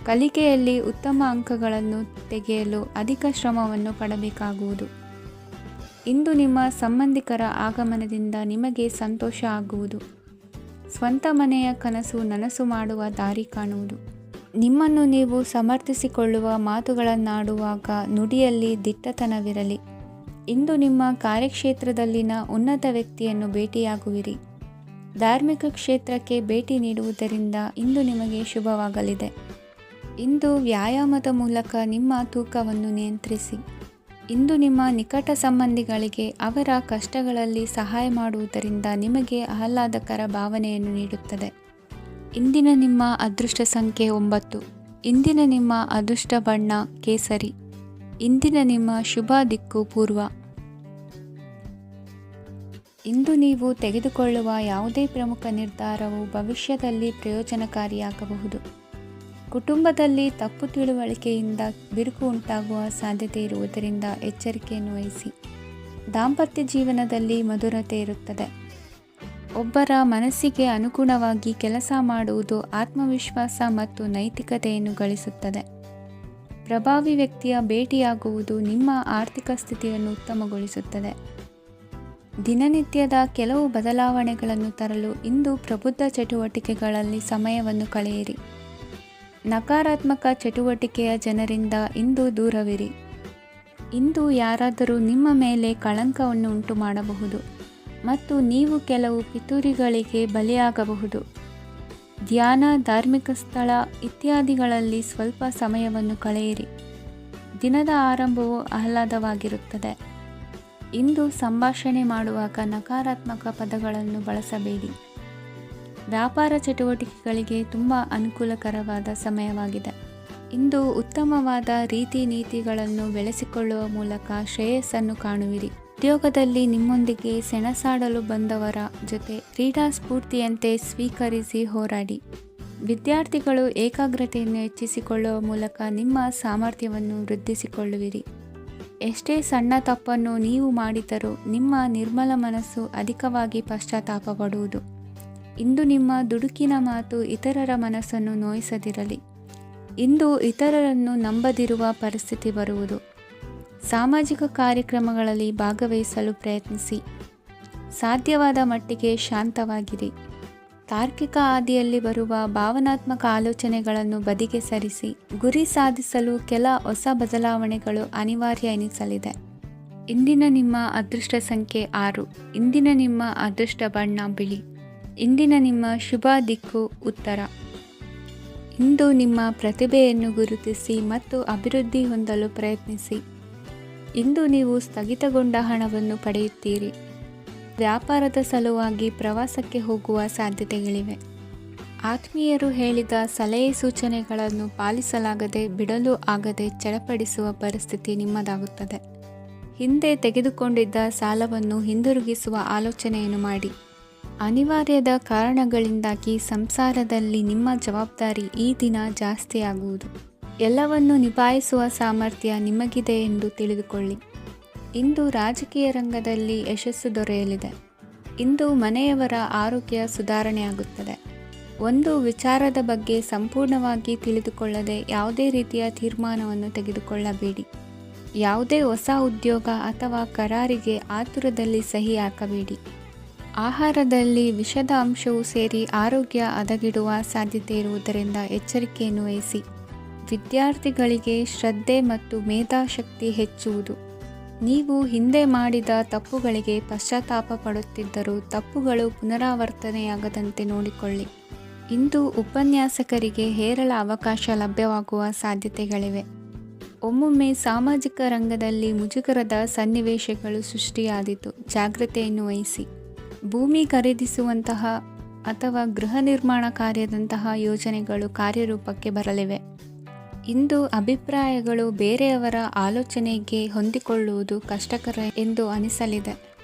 ಕಲಿಕೆಯಲ್ಲಿ ಉತ್ತಮ ಅಂಕಗಳನ್ನು ತೆಗೆಯಲು ಅಧಿಕ ಶ್ರಮವನ್ನು ಪಡಬೇಕಾಗುವುದು. ಇಂದು ನಿಮ್ಮ ಸಂಬಂಧಿಕರ ಆಗಮನದಿಂದ ನಿಮಗೆ ಸಂತೋಷ ಆಗುವುದು. ಸ್ವಂತ ಮನೆಯ ಕನಸು ನನಸು ಮಾಡುವ ದಾರಿ ಕಾಣುವುದು. ನಿಮ್ಮನ್ನು ನೀವು ಸಮರ್ಥಿಸಿಕೊಳ್ಳುವ ಮಾತುಗಳನ್ನಾಡುವಾಗ ನುಡಿಯಲ್ಲಿ ದಿಟ್ಟತನವಿರಲಿ. ಇಂದು ನಿಮ್ಮ ಕಾರ್ಯಕ್ಷೇತ್ರದಲ್ಲಿನ ಉನ್ನತ ವ್ಯಕ್ತಿಯನ್ನು ಭೇಟಿಯಾಗುವಿರಿ. ಧಾರ್ಮಿಕ ಕ್ಷೇತ್ರಕ್ಕೆ ಭೇಟಿ ನೀಡುವುದರಿಂದ ಇಂದು ನಿಮಗೆ ಶುಭವಾಗಲಿದೆ. ಇಂದು ವ್ಯಾಯಾಮದ ಮೂಲಕ ನಿಮ್ಮ ತೂಕವನ್ನು ನಿಯಂತ್ರಿಸಿ. ಇಂದು ನಿಮ್ಮ ನಿಕಟ ಸಂಬಂಧಿಗಳಿಗೆ ಅವರ ಕಷ್ಟಗಳಲ್ಲಿ ಸಹಾಯ ಮಾಡುವುದರಿಂದ ನಿಮಗೆ ಆಹ್ಲಾದಕರ ಭಾವನೆಯನ್ನು ನೀಡುತ್ತದೆ. ಇಂದಿನ ನಿಮ್ಮ ಅದೃಷ್ಟ ಸಂಖ್ಯೆ 9. ಇಂದಿನ ನಿಮ್ಮ ಅದೃಷ್ಟ ಬಣ್ಣ ಕೇಸರಿ. ಇಂದಿನ ನಿಮ್ಮ ಶುಭ ದಿಕ್ಕು ಪೂರ್ವ. ಇಂದು ನೀವು ತೆಗೆದುಕೊಳ್ಳುವ ಯಾವುದೇ ಪ್ರಮುಖ ನಿರ್ಧಾರವು ಭವಿಷ್ಯದಲ್ಲಿ ಪ್ರಯೋಜನಕಾರಿಯಾಗಬಹುದು. ಕುಟುಂಬದಲ್ಲಿ ತಪ್ಪು ತಿಳುವಳಿಕೆಯಿಂದ ಬಿರುಕು ಉಂಟಾಗುವ ಸಾಧ್ಯತೆ ಇರುವುದರಿಂದ ಎಚ್ಚರಿಕೆಯನ್ನು ವಹಿಸಿ. ದಾಂಪತ್ಯ ಜೀವನದಲ್ಲಿ ಮಧುರತೆ ಇರುತ್ತದೆ. ಒಬ್ಬರ ಮನಸ್ಸಿಗೆ ಅನುಗುಣವಾಗಿ ಕೆಲಸ ಮಾಡುವುದು ಆತ್ಮವಿಶ್ವಾಸ ಮತ್ತು ನೈತಿಕತೆಯನ್ನು ಗಳಿಸುತ್ತದೆ. ಪ್ರಭಾವಿ ವ್ಯಕ್ತಿಯ ಭೇಟಿಯಾಗುವುದು ನಿಮ್ಮ ಆರ್ಥಿಕ ಸ್ಥಿತಿಯನ್ನು ಉತ್ತಮಗೊಳಿಸುತ್ತದೆ. ದಿನನಿತ್ಯದ ಕೆಲವು ಬದಲಾವಣೆಗಳನ್ನು ತರಲು ಇಂದು ಪ್ರಬುದ್ಧ ಚಟುವಟಿಕೆಗಳಲ್ಲಿ ಸಮಯವನ್ನು ಕಳೆಯಿರಿ. ನಕಾರಾತ್ಮಕ ಚಟುವಟಿಕೆಯ ಜನರಿಂದ ಇಂದು ದೂರವಿರಿ. ಇಂದು ಯಾರಾದರೂ ನಿಮ್ಮ ಮೇಲೆ ಕಳಂಕವನ್ನು ಉಂಟು ಮಾಡಬಹುದು ಮತ್ತು ನೀವು ಕೆಲವು ಪಿತೂರಿಗಳಿಗೆ ಬಲಿಯಾಗಬಹುದು. ಧ್ಯಾನ, ಧಾರ್ಮಿಕ ಸ್ಥಳ ಇತ್ಯಾದಿಗಳಲ್ಲಿ ಸ್ವಲ್ಪ ಸಮಯವನ್ನು ಕಳೆಯಿರಿ. ದಿನದ ಆರಂಭವು ಆಹ್ಲಾದವಾಗಿರುತ್ತದೆ. ಇಂದು ಸಂಭಾಷಣೆ ಮಾಡುವಾಗ ನಕಾರಾತ್ಮಕ ಪದಗಳನ್ನು ಬಳಸಬೇಡಿ. ವ್ಯಾಪಾರ ಚಟುವಟಿಕೆಗಳಿಗೆ ತುಂಬ ಅನುಕೂಲಕರವಾದ ಸಮಯವಾಗಿದೆ. ಇಂದು ಉತ್ತಮವಾದ ರೀತಿ ನೀತಿಗಳನ್ನು ಬೆಳೆಸಿಕೊಳ್ಳುವ ಮೂಲಕ ಶ್ರೇಯಸ್ಸನ್ನು ಕಾಣುವಿರಿ. ಉದ್ಯೋಗದಲ್ಲಿ ನಿಮ್ಮೊಂದಿಗೆ ಸೆಣಸಾಡಲು ಬಂದವರ ಜೊತೆ ಕ್ರೀಡಾ ಸ್ಫೂರ್ತಿಯಂತೆ ಸ್ವೀಕರಿಸಿ ಹೋರಾಡಿ. ವಿದ್ಯಾರ್ಥಿಗಳು ಏಕಾಗ್ರತೆಯನ್ನು ಹೆಚ್ಚಿಸಿಕೊಳ್ಳುವ ಮೂಲಕ ನಿಮ್ಮ ಸಾಮರ್ಥ್ಯವನ್ನು ವೃದ್ಧಿಸಿಕೊಳ್ಳುವಿರಿ. ಎಷ್ಟೇ ಸಣ್ಣ ತಪ್ಪನ್ನು ನೀವು ಮಾಡಿದರೂ ನಿಮ್ಮ ನಿರ್ಮಲ ಮನಸ್ಸು ಅಧಿಕವಾಗಿ ಪಶ್ಚಾತ್ತಾಪ ಪಡುವುದು. ಇಂದು ನಿಮ್ಮ ದುಡುಕಿನ ಮಾತು ಇತರರ ಮನಸ್ಸನ್ನು ನೋಯಿಸದಿರಲಿ. ಇಂದು ಇತರರನ್ನು ನಂಬದಿರುವ ಪರಿಸ್ಥಿತಿ ಬರುವುದು. ಸಾಮಾಜಿಕ ಕಾರ್ಯಕ್ರಮಗಳಲ್ಲಿ ಭಾಗವಹಿಸಲು ಪ್ರಯತ್ನಿಸಿ. ಸಾಧ್ಯವಾದ ಮಟ್ಟಿಗೆ ಶಾಂತವಾಗಿರಿ. ತಾರ್ಕಿಕ ಹಾದಿಯಲ್ಲಿ ಬರುವ ಭಾವನಾತ್ಮಕ ಆಲೋಚನೆಗಳನ್ನು ಬದಿಗೆ ಸರಿಸಿ. ಗುರಿ ಸಾಧಿಸಲು ಕೆಲ ಹೊಸ ಬದಲಾವಣೆಗಳು ಅನಿವಾರ್ಯ ಎನಿಸಲಿದೆ. ಇಂದಿನ ನಿಮ್ಮ ಅದೃಷ್ಟ ಸಂಖ್ಯೆ 6. ಇಂದಿನ ನಿಮ್ಮ ಅದೃಷ್ಟ ಬಣ್ಣ ಬಿಳಿ. ಇಂದಿನ ನಿಮ್ಮ ಶುಭ ದಿಕ್ಕು ಉತ್ತರ. ಇಂದು ನಿಮ್ಮ ಪ್ರತಿಭೆಯನ್ನು ಗುರುತಿಸಿ ಮತ್ತು ಅಭಿವೃದ್ಧಿ ಹೊಂದಲು ಪ್ರಯತ್ನಿಸಿ. ಇಂದು ನೀವು ಸ್ಥಗಿತಗೊಂಡ ಹಣವನ್ನು ಪಡೆಯುತ್ತೀರಿ. ವ್ಯಾಪಾರದ ಸಲುವಾಗಿ ಪ್ರವಾಸಕ್ಕೆ ಹೋಗುವ ಸಾಧ್ಯತೆಗಳಿವೆ. ಆತ್ಮೀಯರು ಹೇಳಿದ ಸಲಹೆ ಸೂಚನೆಗಳನ್ನು ಪಾಲಿಸಲಾಗದೆ ಬಿಡಲು ಆಗದೆ ಚಡಪಡಿಸುವ ಪರಿಸ್ಥಿತಿ ನಿಮ್ಮದಾಗುತ್ತದೆ. ಹಿಂದೆ ತೆಗೆದುಕೊಂಡಿದ್ದ ಸಾಲವನ್ನು ಹಿಂದಿರುಗಿಸುವ ಆಲೋಚನೆಯನ್ನು ಮಾಡಿ. ಅನಿವಾರ್ಯದ ಕಾರಣಗಳಿಂದಾಗಿ ಸಂಸಾರದಲ್ಲಿ ನಿಮ್ಮ ಜವಾಬ್ದಾರಿ ಈ ದಿನ ಜಾಸ್ತಿಯಾಗುವುದು. ಎಲ್ಲವನ್ನು ನಿಭಾಯಿಸುವ ಸಾಮರ್ಥ್ಯ ನಿಮಗಿದೆ ಎಂದು ತಿಳಿದುಕೊಳ್ಳಿ. ಇಂದು ರಾಜಕೀಯ ರಂಗದಲ್ಲಿ ಯಶಸ್ಸು ದೊರೆಯಲಿದೆ. ಇಂದು ಮನೆಯವರ ಆರೋಗ್ಯ ಸುಧಾರಣೆಯಾಗುತ್ತದೆ. ಒಂದು ವಿಚಾರದ ಬಗ್ಗೆ ಸಂಪೂರ್ಣವಾಗಿ ತಿಳಿದುಕೊಳ್ಳದೆ ಯಾವುದೇ ರೀತಿಯ ತೀರ್ಮಾನವನ್ನು ತೆಗೆದುಕೊಳ್ಳಬೇಡಿ. ಯಾವುದೇ ಹೊಸ ಉದ್ಯೋಗ ಅಥವಾ ಕರಾರಿಗೆ ಆತುರದಲ್ಲಿ ಸಹಿ ಹಾಕಬೇಡಿ. ಆಹಾರದಲ್ಲಿ ವಿಷದ ಅಂಶವು ಸೇರಿ ಆರೋಗ್ಯ ಹದಗೆಡುವ ಸಾಧ್ಯತೆ ಇರುವುದರಿಂದ ಎಚ್ಚರಿಕೆಯನ್ನು ವಹಿಸಿ. ವಿದ್ಯಾರ್ಥಿಗಳಿಗೆ ಶ್ರದ್ಧೆ ಮತ್ತು ಮೇಧಾಶಕ್ತಿ ಹೆಚ್ಚುವುದು. ನೀವು ಹಿಂದೆ ಮಾಡಿದ ತಪ್ಪುಗಳಿಗೆ ಪಶ್ಚಾತ್ತಾಪ ಪಡುತ್ತಿದ್ದರೂ ತಪ್ಪುಗಳು ಪುನರಾವರ್ತನೆಯಾಗದಂತೆ ನೋಡಿಕೊಳ್ಳಿ. ಇಂದು ಉಪನ್ಯಾಸಕರಿಗೆ ಹೇರಳ ಅವಕಾಶ ಲಭ್ಯವಾಗುವ ಸಾಧ್ಯತೆಗಳಿವೆ. ಒಮ್ಮೊಮ್ಮೆ ಸಾಮಾಜಿಕ ರಂಗದಲ್ಲಿ ಮುಜುಗರದ ಸನ್ನಿವೇಶಗಳು ಸೃಷ್ಟಿಯಾದೀತು. ಜಾಗ್ರತೆಯನ್ನು ವಹಿಸಿ. ಭೂಮಿ ಖರೀದಿಸುವಂತಹ ಅಥವಾ ಗೃಹ ನಿರ್ಮಾಣ ಕಾರ್ಯದಂತಹ ಯೋಜನೆಗಳು ಕಾರ್ಯರೂಪಕ್ಕೆ ಬರಲಿವೆ. ಇಂದು ಅಭಿಪ್ರಾಯಗಳು ಬೇರೆಯವರ ಆಲೋಚನೆಗೆ ಹೊಂದಿಕೊಳ್ಳುವುದು ಕಷ್ಟಕರ ಎಂದು ಅನಿಸಲಿದೆ.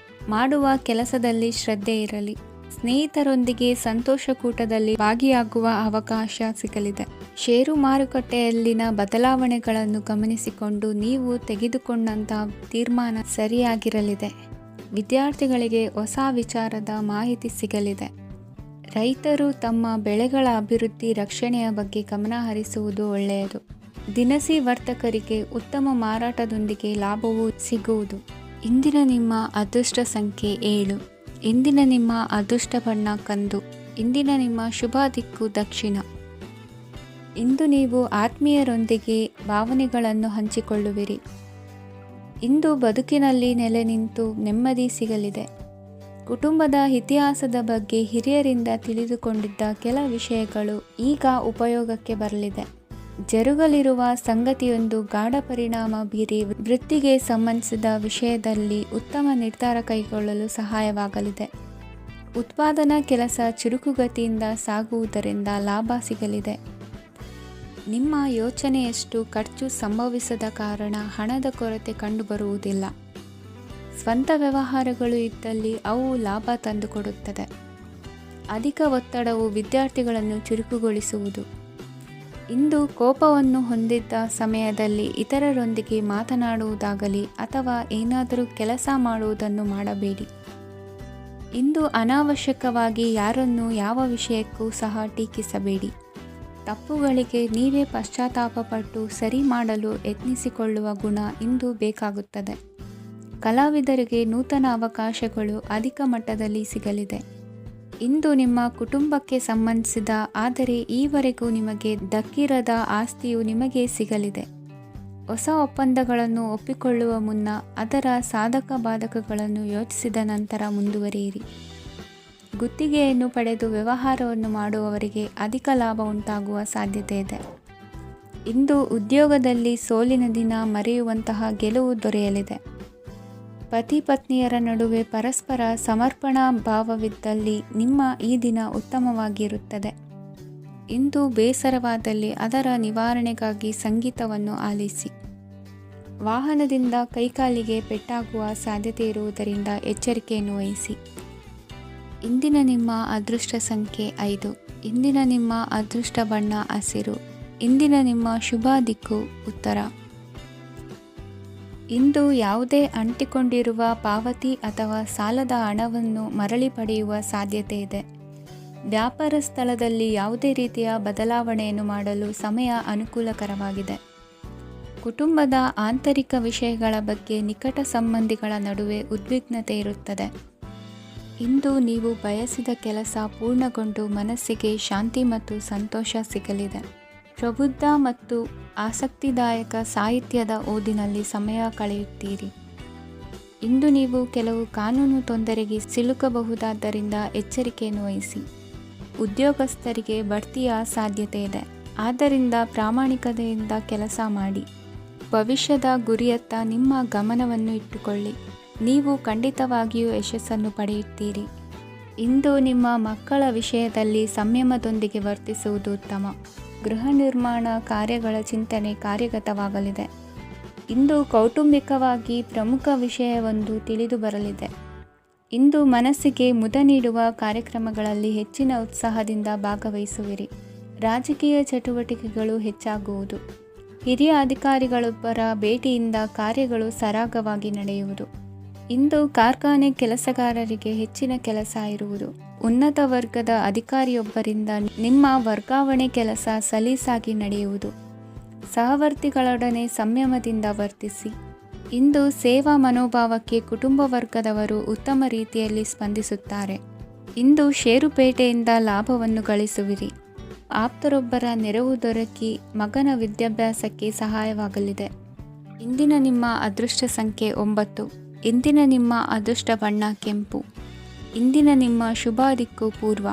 ಮಾಡುವ ಕೆಲಸದಲ್ಲಿ ಶ್ರದ್ಧೆ ಇರಲಿ. ಸ್ನೇಹಿತರೊಂದಿಗೆ ಸಂತೋಷಕೂಟದಲ್ಲಿ ಭಾಗಿಯಾಗುವ ಅವಕಾಶ ಸಿಗಲಿದೆ. ಷೇರು ಮಾರುಕಟ್ಟೆಯಲ್ಲಿನ ಬದಲಾವಣೆಗಳನ್ನು ಗಮನಿಸಿಕೊಂಡು ನೀವು ತೆಗೆದುಕೊಂಡಂತಹ ತೀರ್ಮಾನ ಸರಿಯಾಗಿರಲಿದೆ. ವಿದ್ಯಾರ್ಥಿಗಳಿಗೆ ಹೊಸ ವಿಚಾರದ ಮಾಹಿತಿ ಸಿಗಲಿದೆ. ರೈತರು ತಮ್ಮ ಬೆಳೆಗಳ ಅಭಿವೃದ್ಧಿ ರಕ್ಷಣೆಯ ಬಗ್ಗೆ ಗಮನ ಹರಿಸುವುದು ಒಳ್ಳೆಯದು. ದಿನಸಿ ವರ್ತಕರಿಗೆ ಉತ್ತಮ ಮಾರಾಟದೊಂದಿಗೆ ಲಾಭವೂ ಸಿಗುವುದು. ಇಂದಿನ ನಿಮ್ಮ ಅದೃಷ್ಟ ಸಂಖ್ಯೆ 7. ಇಂದಿನ ನಿಮ್ಮ ಅದೃಷ್ಟ ಬಣ್ಣ ಕಂದು. ಇಂದಿನ ನಿಮ್ಮ ಶುಭ ದಿಕ್ಕು ದಕ್ಷಿಣ. ಇಂದು ನೀವು ಆತ್ಮೀಯರೊಂದಿಗೆ ಭಾವನೆಗಳನ್ನು ಹಂಚಿಕೊಳ್ಳುವಿರಿ. ಇಂದು ಬದುಕಿನಲ್ಲಿ ನೆಲೆ ನಿಂತು ನೆಮ್ಮದಿ ಸಿಗಲಿದೆ. ಕುಟುಂಬದ ಇತಿಹಾಸದ ಬಗ್ಗೆ ಹಿರಿಯರಿಂದ ತಿಳಿದುಕೊಂಡಿದ್ದ ಕೆಲ ವಿಷಯಗಳು ಈಗ ಉಪಯೋಗಕ್ಕೆ ಬರಲಿದೆ. ಜರುಗಲಿರುವ ಸಂಗತಿಯೊಂದು ಗಾಢ ಪರಿಣಾಮ ಬೀರಿ ವೃತ್ತಿಗೆ ಸಂಬಂಧಿಸಿದ ವಿಷಯದಲ್ಲಿ ಉತ್ತಮ ನಿರ್ಧಾರ ಕೈಗೊಳ್ಳಲು ಸಹಾಯವಾಗಲಿದೆ. ಉತ್ಪಾದನಾ ಕೆಲಸ ಚುರುಕುಗತಿಯಿಂದ ಸಾಗುವುದರಿಂದ ಲಾಭ ಸಿಗಲಿದೆ. ನಿಮ್ಮ ಯೋಚನೆಯಷ್ಟು ಖರ್ಚು ಸಂಭವಿಸದ ಕಾರಣ ಹಣದ ಕೊರತೆ ಕಂಡುಬರುವುದಿಲ್ಲ. ಸ್ವಂತ ವ್ಯವಹಾರಗಳು ಇದ್ದಲ್ಲಿ ಅವು ಲಾಭ ತಂದುಕೊಡುತ್ತದೆ. ಅಧಿಕ ಒತ್ತಡವು ವಿದ್ಯಾರ್ಥಿಗಳನ್ನು ಚುರುಕುಗೊಳಿಸುವುದು. ಇಂದು ಕೋಪವನ್ನು ಹೊಂದಿದ್ದ ಸಮಯದಲ್ಲಿ ಇತರರೊಂದಿಗೆ ಮಾತನಾಡುವುದಾಗಲಿ ಅಥವಾ ಏನಾದರೂ ಕೆಲಸ ಮಾಡುವುದನ್ನು ಮಾಡಬೇಡಿ. ಇಂದು ಅನಾವಶ್ಯಕವಾಗಿ ಯಾರನ್ನೂ ಯಾವ ವಿಷಯಕ್ಕೂ ಸಹ ಟೀಕಿಸಬೇಡಿ. ತಪ್ಪುಗಳಿಗೆ ನೀವೇ ಪಶ್ಚಾತ್ತಾಪಪಟ್ಟು ಸರಿ ಮಾಡಲು ಯತ್ನಿಸಿಕೊಳ್ಳುವ ಗುಣ ಇಂದು ಬೇಕಾಗುತ್ತದೆ. ಕಲಾವಿದರಿಗೆ ನೂತನ ಅವಕಾಶಗಳು ಅಧಿಕ ಮಟ್ಟದಲ್ಲಿ ಸಿಗಲಿದೆ. ಇಂದು ನಿಮ್ಮ ಕುಟುಂಬಕ್ಕೆ ಸಂಬಂಧಿಸಿದ ಆದರೆ ಈವರೆಗೂ ನಿಮಗೆ ದಕ್ಕಿರದ ಆಸ್ತಿಯು ನಿಮಗೆ ಸಿಗಲಿದೆ. ಹೊಸ ಒಪ್ಪಂದಗಳನ್ನು ಒಪ್ಪಿಕೊಳ್ಳುವ ಮುನ್ನ ಅದರ ಸಾಧಕ ಬಾಧಕಗಳನ್ನು ಯೋಚಿಸಿದ ನಂತರ ಮುಂದುವರಿಯಿರಿ. ಗುತ್ತಿಗೆಯನ್ನು ಪಡೆದು ವ್ಯವಹಾರವನ್ನು ಮಾಡುವವರಿಗೆ ಅಧಿಕ ಲಾಭ ಉಂಟಾಗುವ ಸಾಧ್ಯತೆ ಇದೆ. ಇಂದು ಉದ್ಯೋಗದಲ್ಲಿ ಸೋಲಿನ ದಿನ ಮರೆಯುವಂತಹ ಗೆಲುವು ದೊರೆಯಲಿದೆ. ಪತಿ ಪತ್ನಿಯರ ನಡುವೆ ಪರಸ್ಪರ ಸಮರ್ಪಣಾ ಭಾವವಿದ್ದಲ್ಲಿ ನಿಮ್ಮ ಈ ದಿನ ಉತ್ತಮವಾಗಿರುತ್ತದೆ. ಇಂದು ಬೇಸರವಾದಲ್ಲಿ ಅದರ ನಿವಾರಣೆಗಾಗಿ ಸಂಗೀತವನ್ನು ಆಲಿಸಿ. ವಾಹನದಿಂದ ಕೈಕಾಲಿಗೆ ಪೆಟ್ಟಾಗುವ ಸಾಧ್ಯತೆ ಇರುವುದರಿಂದ ಎಚ್ಚರಿಕೆಯನ್ನು ವಹಿಸಿ. ಇಂದಿನ ನಿಮ್ಮ ಅದೃಷ್ಟ ಸಂಖ್ಯೆ 5. ಇಂದಿನ ನಿಮ್ಮ ಅದೃಷ್ಟ ಬಣ್ಣ ಹಸಿರು. ಇಂದಿನ ನಿಮ್ಮ ಶುಭ ದಿಕ್ಕು ಉತ್ತರ. ಇಂದು ಯಾವುದೇ ಅಂಟಿಕೊಂಡಿರುವ ಪಾವತಿ ಅಥವಾ ಸಾಲದ ಹಣವನ್ನು ಮರಳಿ ಪಡೆಯುವ ಸಾಧ್ಯತೆ ಇದೆ. ವ್ಯಾಪಾರ ಸ್ಥಳದಲ್ಲಿ ಯಾವುದೇ ರೀತಿಯ ಬದಲಾವಣೆಯನ್ನು ಮಾಡಲು ಸಮಯ ಅನುಕೂಲಕರವಾಗಿದೆ. ಕುಟುಂಬದ ಆಂತರಿಕ ವಿಷಯಗಳ ಬಗ್ಗೆ ನಿಕಟ ಸಂಬಂಧಿಗಳ ನಡುವೆ ಉದ್ವಿಗ್ನತೆ ಇರುತ್ತದೆ. ಇಂದು ನೀವು ಬಯಸಿದ ಕೆಲಸ ಪೂರ್ಣಗೊಂಡು ಮನಸ್ಸಿಗೆ ಶಾಂತಿ ಮತ್ತು ಸಂತೋಷ ಸಿಗಲಿದೆ. ಪ್ರಬುದ್ಧ ಮತ್ತು ಆಸಕ್ತಿದಾಯಕ ಸಾಹಿತ್ಯದ ಓದಿನಲ್ಲಿ ಸಮಯ ಕಳೆಯುತ್ತೀರಿ. ಇಂದು ನೀವು ಕೆಲವು ಕಾನೂನು ತೊಂದರೆಗೆ ಸಿಲುಕಬಹುದಾದ್ದರಿಂದ ಎಚ್ಚರಿಕೆಯನ್ನು ವಹಿಸಿ. ಉದ್ಯೋಗಸ್ಥರಿಗೆ ಬಡ್ತಿಯ ಸಾಧ್ಯತೆ ಇದೆ. ಆದ್ದರಿಂದ ಪ್ರಾಮಾಣಿಕತೆಯಿಂದ ಕೆಲಸ ಮಾಡಿ. ಭವಿಷ್ಯದ ಗುರಿಯತ್ತ ನಿಮ್ಮ ಗಮನವನ್ನು ಇಟ್ಟುಕೊಳ್ಳಿ. ನೀವು ಖಂಡಿತವಾಗಿಯೂ ಯಶಸ್ಸನ್ನು ಪಡೆಯುತ್ತೀರಿ. ಇಂದು ನಿಮ್ಮ ಮಕ್ಕಳ ವಿಷಯದಲ್ಲಿ ಸಂಯಮದೊಂದಿಗೆ ವರ್ತಿಸುವುದು ಉತ್ತಮ. ಗೃಹ ನಿರ್ಮಾಣ ಕಾರ್ಯಗಳ ಚಿಂತನೆ ಕಾರ್ಯಗತವಾಗಲಿದೆ. ಇಂದು ಕೌಟುಂಬಿಕವಾಗಿ ಪ್ರಮುಖ ವಿಷಯವೊಂದು ತಿಳಿದು ಬರಲಿದೆ. ಇಂದು ಮನಸ್ಸಿಗೆ ಮುದ ನೀಡುವ ಕಾರ್ಯಕ್ರಮಗಳಲ್ಲಿ ಹೆಚ್ಚಿನ ಉತ್ಸಾಹದಿಂದ ಭಾಗವಹಿಸುವಿರಿ. ರಾಜಕೀಯ ಚಟುವಟಿಕೆಗಳು ಹೆಚ್ಚಾಗುವುದು. ಹಿರಿಯ ಅಧಿಕಾರಿಗಳೊಬ್ಬರ ಭೇಟಿಯಿಂದ ಕಾರ್ಯಗಳು ಸರಾಗವಾಗಿ ನಡೆಯುವುದು. ಇಂದು ಕಾರ್ಖಾನೆ ಕೆಲಸಗಾರರಿಗೆ ಹೆಚ್ಚಿನ ಕೆಲಸ ಇರುವುದು. ಉನ್ನತ ವರ್ಗದ ಅಧಿಕಾರಿಯೊಬ್ಬರಿಂದ ನಿಮ್ಮ ವರ್ಗಾವಣೆ ಕೆಲಸ ಸಲೀಸಾಗಿ ನಡೆಯುವುದು. ಸಹವರ್ತಿಗಳೊಡನೆ ಸಂಯಮದಿಂದ ವರ್ತಿಸಿ. ಇಂದು ಸೇವಾ ಮನೋಭಾವಕ್ಕೆ ಕುಟುಂಬ ವರ್ಗದವರು ಉತ್ತಮ ರೀತಿಯಲ್ಲಿ ಸ್ಪಂದಿಸುತ್ತಾರೆ. ಇಂದು ಷೇರುಪೇಟೆಯಿಂದ ಲಾಭವನ್ನು ಗಳಿಸುವಿರಿ. ಆಪ್ತರೊಬ್ಬರ ನೆರವು ದೊರಕಿ ಮಗನ ವಿದ್ಯಾಭ್ಯಾಸಕ್ಕೆ ಸಹಾಯವಾಗಲಿದೆ. ಇಂದಿನ ನಿಮ್ಮ ಅದೃಷ್ಟ ಸಂಖ್ಯೆ 9. ಇಂದಿನ ನಿಮ್ಮ ಅದೃಷ್ಟ ಬಣ್ಣ ಕೆಂಪು. ಇಂದಿನ ನಿಮ್ಮ ಶುಭ ದಿಕ್ಕು ಪೂರ್ವ.